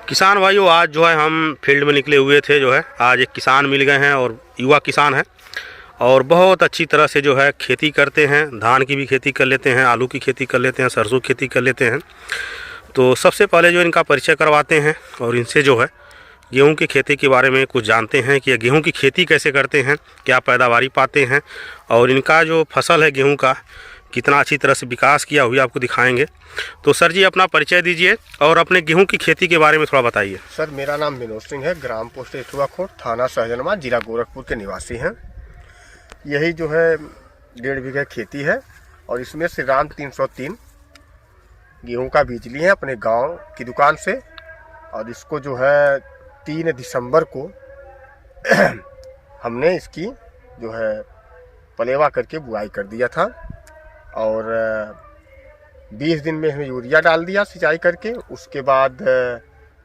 किसान भाइयों, आज जो है हम फील्ड में निकले हुए थे। जो है आज एक किसान मिल गए हैं और युवा किसान हैं और बहुत अच्छी तरह से जो है खेती करते हैं। धान की भी खेती कर लेते हैं, आलू की खेती कर लेते हैं, सरसों की खेती कर लेते हैं। तो सबसे पहले जो इनका परिचय करवाते हैं और इनसे जो है गेहूं की खेती के बारे में कुछ जानते हैं कि गेहूं की खेती कैसे करते हैं, क्या पैदावारी पाते हैं और इनका जो फसल है गेहूं का कितना अच्छी तरह से विकास किया हुआ आपको दिखाएंगे। तो सर जी, अपना परिचय दीजिए और अपने गेहूं की खेती के बारे में थोड़ा बताइए। सर, मेरा नाम विनोद सिंह है। ग्राम पोस्ट एथुआखोट, थाना सहजनवा, जिला गोरखपुर के निवासी हैं। यही जो है 1.5 बीघा खेती है और इसमें श्री राम 303 गेहूं का बीज लिए हैं अपने गांव की दुकान से। और इसको जो है 3 दिसंबर को हमने इसकी जो है पलेवा करके बुआई कर दिया था और 20 दिन में इसमें यूरिया डाल दिया सिंचाई करके। उसके बाद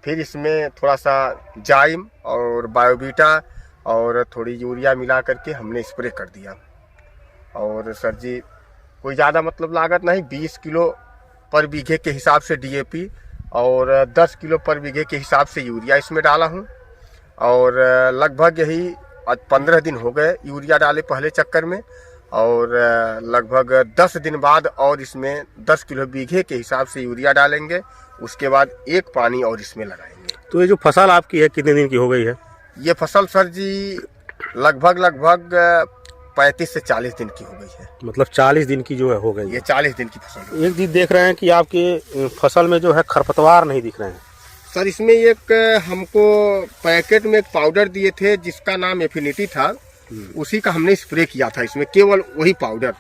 फिर इसमें थोड़ा सा जाइम और बायोबीटा और थोड़ी यूरिया मिला करके हमने स्प्रे कर दिया। और सर जी, कोई ज़्यादा मतलब लागत नहीं, 20 किलो पर बीघे के हिसाब से डीएपी और 10 किलो पर बीघे के हिसाब से यूरिया इसमें डाला हूँ। और लगभग यही आज 15 दिन हो गए यूरिया डाले पहले चक्कर में और लगभग 10 दिन बाद और इसमें 10 किलो बीघे के हिसाब से यूरिया डालेंगे। उसके बाद एक पानी और इसमें लगाएंगे। तो ये जो फसल आपकी है कितने दिन की हो गई है? ये फसल सर जी लगभग 35 से 40 दिन की हो गई है। मतलब 40 दिन की जो है हो गई। ये 40 दिन की फसल है। एक चीज देख रहे हैं कि आपके फसल में जो है खरपतवार नहीं दिख रहे हैं। सर, इसमें एक हमको पैकेट में एक पाउडर दिए थे जिसका नाम एफिनिटी था, उसी का हमने स्प्रे किया था इसमें, केवल वही पाउडर।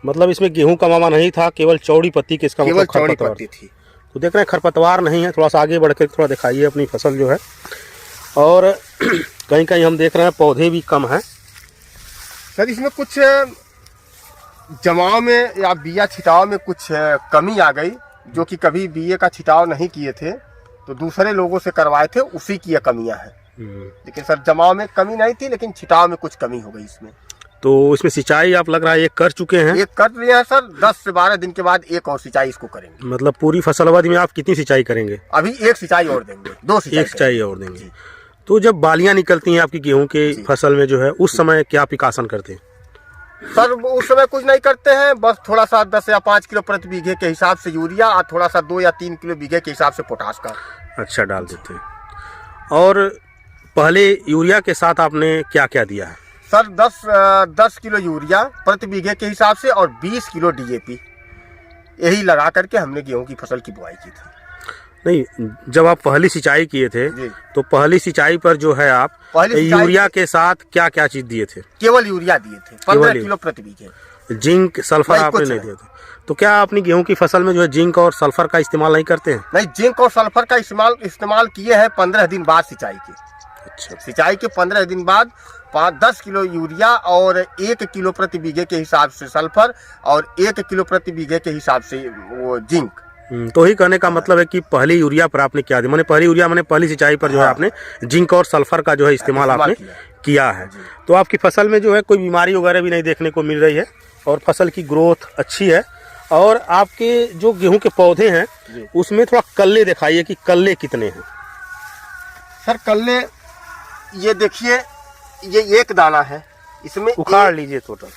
मतलब इसमें गेहूं का मामा नहीं था, केवल चौड़ी पत्ती के इसका केवल मतलब चौड़ी खरपतवार पत्ती थी। तो देख रहे हैं खरपतवार नहीं है। थोड़ा सा आगे बढ़कर थोड़ा दिखाइए अपनी फसल जो है। और कहीं कहीं हम देख रहे हैं पौधे भी कम हैं। सर, इसमें कुछ जमाव में या बिया छिटाव में कुछ कमी आ गई, जो कि कभी बिये का छिटाव नहीं किए थे तो दूसरे लोगों से करवाए थे, उसी की ये कमियां हैं। लेकिन सर जमाव में कमी नहीं थी, लेकिन छिटाव में कुछ कमी हो गई इसमें। तो इसमें सिंचाई आप लग रहा है एक कर चुके हैं? एक कर रहे हैं सर। 10 से 12 दिन के बाद एक और सिंचाई इसको करेंगे। मतलब पूरी फसल अवधि में आप कितनी सिंचाई करेंगे? अभी एक सिंचाई और देंगे, 2 सिंचाई एक सिंचाई और देंगे। तो जब बालियां निकलती हैं आपकी गेहूं के फसल में जो है, उस समय क्या पिकासन करते हैं? सर, उस समय कुछ नहीं करते हैं, बस थोड़ा सा 10 या 5 किलो प्रति बीघे के हिसाब से यूरिया और थोड़ा सा 2 या 3 किलो बीघे के हिसाब से पोटाश का अच्छा डाल देते हैं। और पहले यूरिया के साथ आपने क्या क्या दिया है? सर 10 किलो यूरिया प्रति बीघे के हिसाब से और 20 किलो डीएपी, यही लगा करके हमने गेहूं की फसल की बुआई की थी। नहीं, जब आप पहली सिंचाई किए थे तो पहली सिंचाई पर जो है आप यूरिया के साथ क्या क्या चीज दिए थे? केवल यूरिया दिए थे 15 किलो प्रति बीघे। जिंक सल्फर आपने नहीं दिए थे? तो क्या अपनी गेहूं की फसल में जो है जिंक और सल्फर का इस्तेमाल नहीं करते हैं? नहीं, जिंक और सल्फर का इस्तेमाल किए हैं 15 दिन बाद सिंचाई के। अच्छा, सिंचाई के 15 दिन बाद 10 किलो यूरिया और 1 किलो प्रति बीघे के हिसाब से सल्फर और 1 किलो प्रति बीघे के हिसाब से वो जिंक। तो ही कहने का मतलब है कि पहली यूरिया पर आपने क्या दिया? मैंने पहली यूरिया मैंने पहली सिंचाई पर जो है आपने जिंक और सल्फर का जो है इस्तेमाल आपने किया है। तो आपकी फसल में जो है कोई बीमारी वगैरह भी नहीं देखने को मिल रही है और फसल की ग्रोथ अच्छी है। और आपके जो गेहूं के पौधे हैं उसमें थोड़ा कल्ले दिखाइए कि कल्ले कितने हैं? सर, कल्ले ये देखिए, ये एक दाना है, इसमें उखाड़ लीजिए टोटल।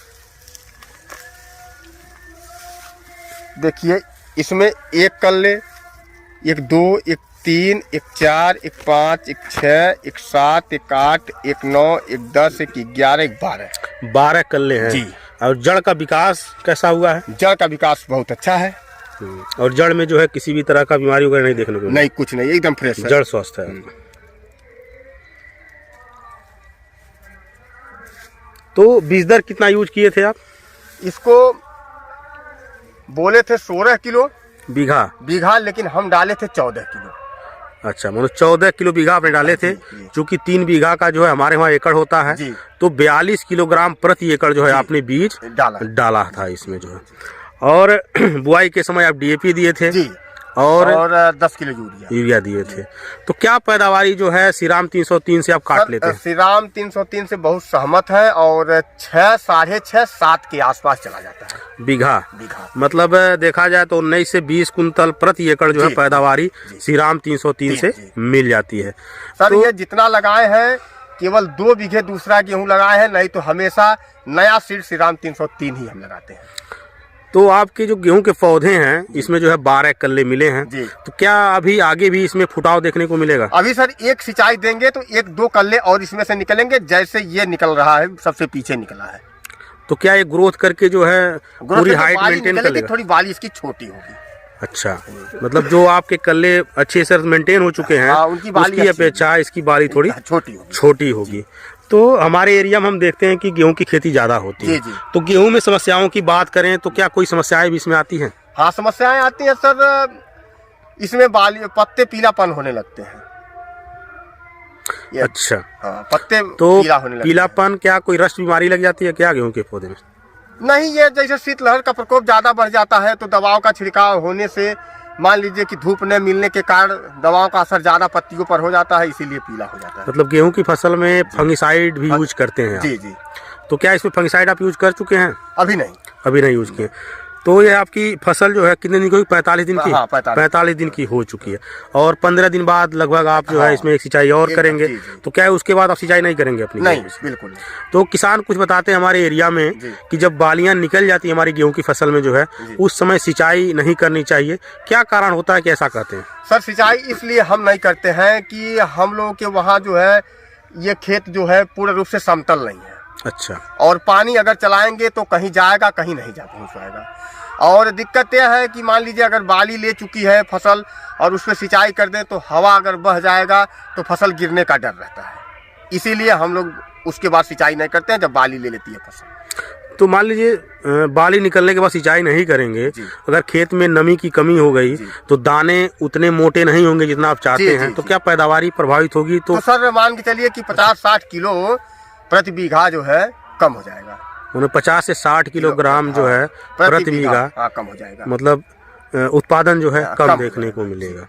देखिए, इसमें एक कल्ले, एक 2, एक 3, एक 4, एक 5, एक 6, एक 7, एक 8, एक 9, एक 10, एक 11, एक 12 कल्ले हैं जी। और जड़ का विकास कैसा हुआ है? जड़ का विकास बहुत अच्छा है और जड़ में जो है किसी भी तरह का बीमारी वगैरह नहीं देखने को? नहीं, कुछ नहीं, एकदम फ्रेश है। जड़ स्वस्थ है। तो बीज दर कितना यूज किए थे आप? इसको बोले थे 16 किलो बीघा, लेकिन हम डाले थे 14 किलो। अच्छा, मतलब 14 किलो बीघा आपने डाले थे। चूंकि 3 बीघा का जो है हमारे वहाँ एकड़ होता है तो 42 किलोग्राम प्रति एकड़ जो है आपने बीज डाला था इसमें जो है। और बुआई के समय आप डीएपी दिए थे और 10 किलो यूरिया दिए थे। तो क्या पैदावारी जो है श्रीराम 303 से आप काट लेते हैं? श्रीराम 303 से बहुत सहमत है और 6, 6.5, 7 के आसपास चला जाता है बीघा। मतलब देखा जाए तो 19 से 20 कुंतल प्रति एकड़ जो है पैदावारी श्रीराम 303 से मिल जाती है। सर तो ये जितना लगाए हैं केवल 2 बीघे दूसरा गेहूं लगाए हैं, नहीं तो हमेशा नया सीड श्रीराम 303 ही हम लगाते हैं। तो आपके जो गेहूं के पौधे हैं इसमें जो है 12 कल्ले मिले हैं, तो क्या अभी आगे भी इसमें फुटाव देखने को मिलेगा? अभी सर एक सिंचाई देंगे तो 1-2 कल्ले और इसमें से निकलेंगे, जैसे ये निकल रहा है सबसे पीछे निकला है। तो क्या ये ग्रोथ करके जो है पूरी हाइट मेंटेन कर लेगा? थोड़ी बाली इसकी छोटी होगी। अच्छा, मतलब जो आपके कल्ले अच्छे से मेंटेन हो चुके हैं उसकी अपेक्षा इसकी बाली थोड़ी छोटी होगी। तो हमारे एरिया में हम देखते हैं कि गेहूं की खेती ज्यादा होती है, तो गेहूं में समस्याओं की बात करें तो क्या कोई समस्याएं भी इसमें आती हैं? हाँ समस्याएं आती हैं सर, इसमें बाली पत्ते पीलापन होने लगते हैं। अच्छा हाँ, पत्ते तो पीला होने लगते पीलापन क्या कोई रस्ट बीमारी लग जाती है क्या गेहूं के पौधे में? नहीं, ये जैसे शीतलहर का प्रकोप ज्यादा बढ़ जाता है तो दवाओं का छिड़काव होने से मान लीजिए कि धूप न मिलने के कारण दवाओं का असर ज्यादा पत्तियों पर हो जाता है, इसीलिए पीला हो जाता है। मतलब गेहूं की फसल में फंगिसाइड भी यूज करते हैं? जी जी। तो क्या इसमें फंगिसाइड आप यूज कर चुके हैं? अभी नहीं यूज किए। तो ये आपकी फसल जो है कितने दिन की होगी? 45 दिन की? हाँ, 45 दिन की हो चुकी है और 15 दिन बाद लगभग आप जो है इसमें एक सिंचाई और करेंगे। तो क्या है उसके बाद आप सिंचाई नहीं करेंगे अपनी? नहीं, बिल्कुल नहीं। तो किसान कुछ बताते हैं हमारे एरिया में कि जब बालियां निकल जाती है हमारी गेहूं की फसल में जो है उस समय सिंचाई नहीं करनी चाहिए, क्या कारण होता है कि ऐसा कहते हैं? सर सिंचाई इसलिए हम नहीं करते हैं कि हम लोगों के वहाँ जो है ये खेत जो है पूर्ण रूप से समतल नहीं है। अच्छा। और पानी अगर चलाएंगे तो कहीं जाएगा, कहीं नहीं जा पहुँच पाएगा। और दिक्कत यह है कि मान लीजिए अगर बाली ले चुकी है फसल और उस पर सिंचाई कर दें तो हवा अगर बह जाएगा तो फसल गिरने का डर रहता है, इसीलिए हम लोग उसके बाद सिंचाई नहीं करते हैं जब बाली ले लेती है फसल। तो मान लीजिए बाली निकलने के बाद सिंचाई नहीं करेंगे, अगर खेत में नमी की कमी हो गई तो दाने उतने मोटे नहीं होंगे जितना आप चाहते हैं, तो क्या पैदावारी प्रभावित होगी? तो सर मान के चलिए कि 50-60 किलो प्रति बीघा जो है कम हो जाएगा। उन्हें 50 से 60 किलोग्राम जो है प्रति बीघा कम हो जाएगा, मतलब उत्पादन जो है कम देखने को मिलेगा।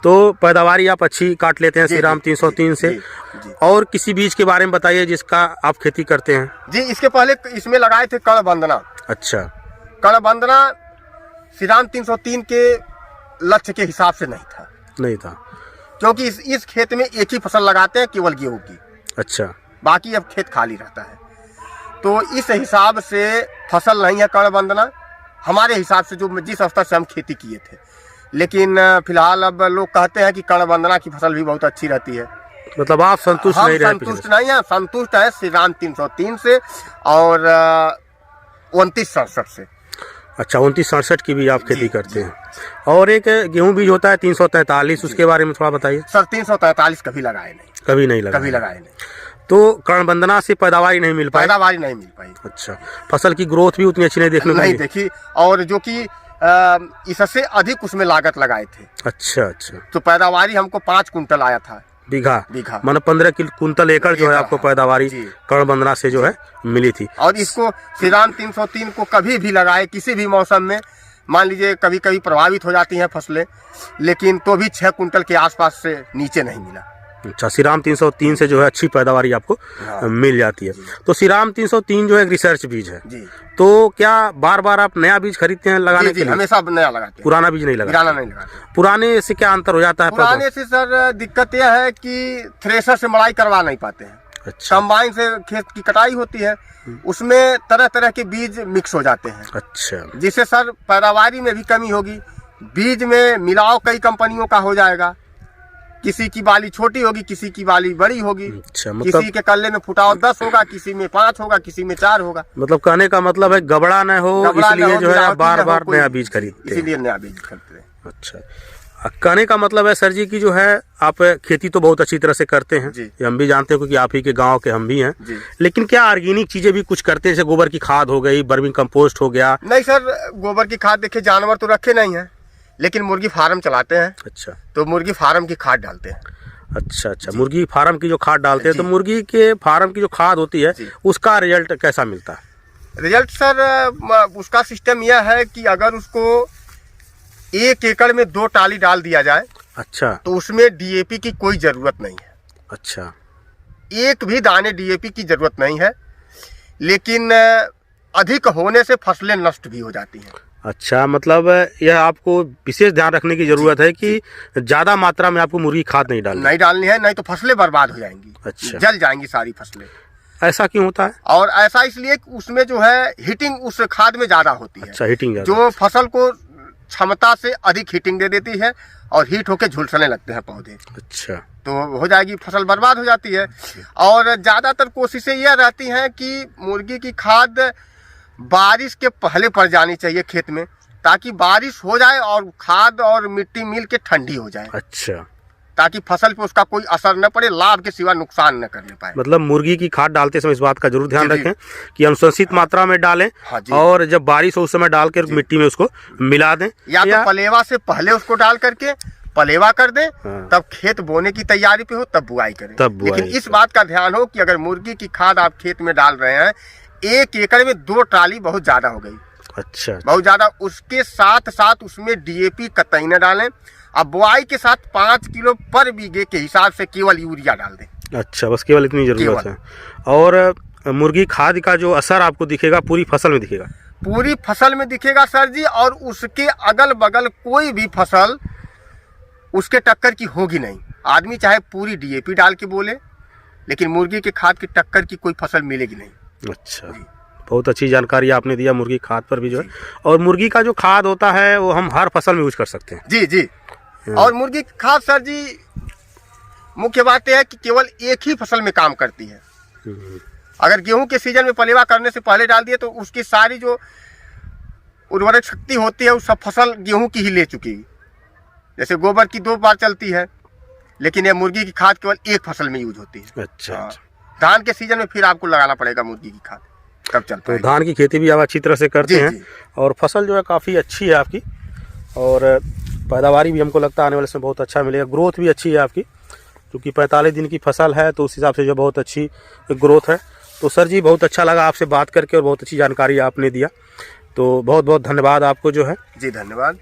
तो पैदावारी आप अच्छी काट लेते हैं श्रीराम 303 से। और किसी बीज के बारे में बताइए जिसका आप खेती करते हैं? जी, इसके पहले इसमें लगाए थे कणवंदना। अच्छा। कणवंदना श्रीराम 303 के लक्ष्य के हिसाब से नहीं था क्योंकि इस खेत में एक ही फसल लगाते हैं, केवल गेहूं की। अच्छा। बाकी अब खेत खाली रहता है, तो इस हिसाब से फसल नहीं है कणवंदना हमारे हिसाब से, जो जिस स्तर से हम खेती किए थे। लेकिन फिलहाल अब लोग कहते हैं कि कणवंदना की फसल भी बहुत अच्छी रहती है। मतलब आप संतुष्ट नहीं रहे? संतुष्ट नहीं है, संतुष्ट है श्रीराम 303 से और 2967 से। अच्छा, 2967 की भी आप खेती करते हैं। और एक गेहूं बीज होता है 343, उसके बारे में थोड़ा बताइए। सर 343 कभी लगाए नहीं। कभी लगाए नहीं। तो कणवंदना से पैदावारी नहीं मिल पाई? अच्छा, फसल की ग्रोथ भी उतनी अच्छी नहीं देखने को देखी, और जो कि इससे अधिक उसमें लागत लगाए थे। अच्छा। तो पैदावारी हमको 5 कुंटल आया था बीघा। मतलब 15 कुंटल एकड़ जो है आपको पैदावारी कणवंदना से जो है मिली थी। और इसको श्रीराम 303 को कभी भी लगाए किसी भी मौसम में, मान लीजिए कभी कभी प्रभावित हो जाती हैं फसलें, लेकिन तो भी 6 कुंटल के आसपास से नीचे नहीं मिला। अच्छा, श्रीराम 303 से जो है अच्छी पैदावारी आपको मिल जाती है। तो श्रीराम 303 जो है रिसर्च बीज है, तो क्या बार बार आप नया बीज खरीदते हैं लगाने के लिए? हमेशा नया लगाते हैं, पुराना बीज नहीं लगाते? पुराने से क्या अंतर हो जाता है? पुराने से सर दिक्कत यह है कि थ्रेशर से मड़ाई करवा नहीं पाते हैं। अच्छा। कंबाइन से खेत की कटाई होती है, उसमें तरह तरह के बीज मिक्स हो जाते हैं। अच्छा। जिससे सर पैदावारी में भी कमी होगी, बीज में मिलाव कई कंपनियों का हो जाएगा, किसी की बाली छोटी होगी, किसी की बाली बड़ी होगी। अच्छा, मतलब किसी के कल्ले में फुटाव 10 होगा, किसी में 5 होगा, किसी में 4 होगा। मतलब कहने का मतलब है गबड़ा न हो, इसलिए जो है बार बार नया बीज खरीदते हैं। इसीलिए नया बीज खरीदते हैं। अच्छा, कहने का मतलब है सर जी की जो है आप खेती तो बहुत अच्छी तरह से करते हैं, ये हम भी जानते हैं क्योंकि आप ही के गांव के हम भी हैं, लेकिन क्या ऑर्गेनिक चीजें भी कुछ करते हैं? जैसे गोबर की खाद हो गई, वर्मी कंपोस्ट हो गया? नहीं सर, गोबर की खाद देखिए जानवर तो रखे नहीं है, लेकिन मुर्गी फार्म चलाते हैं। अच्छा। तो मुर्गी फार्म की खाद डालते हैं। अच्छा, मुर्गी फार्म की जो खाद डालते हैं, तो मुर्गी के फार्म की जो खाद होती है उसका रिजल्ट कैसा मिलता है? रिजल्ट सर उसका सिस्टम यह है कि अगर उसको 1 एकड़ में 2 टाली डाल दिया जाए अच्छा तो उसमें डीएपी की कोई ज़रूरत नहीं है। अच्छा एक भी दाने डीएपी की ज़रूरत नहीं है, लेकिन अधिक होने से फसलें नष्ट भी हो जाती हैं। अच्छा, मतलब यह आपको विशेष ध्यान रखने की ज़रूरत है कि ज़्यादा मात्रा में आपको मुर्गी खाद नहीं डालनी है, नहीं तो फसलें बर्बाद हो जाएंगी। अच्छा। जल जाएंगी सारी फसलें। ऐसा क्यों होता है? और ऐसा इसलिए कि उसमें जो है हीटिंग उस खाद में ज़्यादा होती है। अच्छा, हीटिंग ज़्यादा। जो फसल को क्षमता से अधिक हीटिंग दे देती है और हीट होके झुलसने लगते हैं पौधे। अच्छा, तो हो जाएगी, फसल बर्बाद हो जाती है। और ज़्यादातर कोशिशें यह रहती हैं कि मुर्गी की खाद बारिश के पहले पड़ जानी चाहिए खेत में, ताकि बारिश हो जाए और खाद और मिट्टी मिल के ठंडी हो जाए। अच्छा, ताकि फसल पे उसका कोई असर न पड़े, लाभ के सिवा नुकसान न करने पाए। मतलब मुर्गी की खाद डालते समय इस बात का जरूर ध्यान जी, रखें कि अनुशंसित मात्रा में डालें। हाँ जी। और जब बारिश हो उस समय डाल कर मिट्टी में उसको मिला दें, या तो पलेवा से पहले उसको डाल करके पलेवा कर दें, हाँ। तब खेत बोने की तैयारी पे हो तब बुआई करें। तब बुआई लेकिन इस बात का ध्यान हो कि अगर मुर्गी की खाद आप खेत में डाल रहे हैं, 1 एकड़ में 2 ट्राली बहुत ज्यादा हो गई। अच्छा, बहुत ज्यादा। उसके साथ साथ उसमें डीएपी कतई न डालें। अब बुआई के साथ 5 किलो पर बीघे के हिसाब से केवल यूरिया डाल दें। अच्छा, बस केवल इतनी जरूरत है। और मुर्गी खाद का जो असर आपको दिखेगा पूरी फसल में दिखेगा? पूरी फसल में दिखेगा सर जी, और उसके अगल बगल कोई भी फसल उसके टक्कर की होगी नहीं। आदमी चाहे पूरी डीएपी डाल के बोले, लेकिन मुर्गी के खाद की टक्कर की कोई फसल मिलेगी नहीं। अच्छा, बहुत अच्छी जानकारी आपने दिया मुर्गी खाद पर भी जो है। और मुर्गी का जो खाद होता है वो हम हर फसल में यूज कर सकते हैं? जी जी। और मुर्गी की खाद सर जी, मुख्य बात यह है कि केवल एक ही फसल में काम करती है। अगर गेहूं के सीजन में पलेवा करने से पहले डाल दिए तो उसकी सारी जो उर्वरक शक्ति होती है वो सब फसल गेहूं की ही ले चुकी है। जैसे गोबर की 2 बार चलती है, लेकिन ये मुर्गी की खाद केवल एक फसल में यूज होती है। अच्छा, अच्छा। धान के सीजन में फिर आपको लगाना पड़ेगा मुर्गी की खाद, तब चलता तो धान की खेती भी आप अच्छी तरह से करते जी, हैं। जी। और फसल जो है काफ़ी अच्छी है आपकी, और पैदावारी भी हमको लगता है आने वाले समय बहुत अच्छा मिलेगा। ग्रोथ भी अच्छी है आपकी, क्योंकि 45 दिन की फसल है तो उस हिसाब से जो बहुत अच्छी ग्रोथ है। तो सर जी, बहुत अच्छा लगा आपसे बात करके और बहुत अच्छी जानकारी आपने दिया। तो बहुत बहुत धन्यवाद आपको जो है। जी, धन्यवाद।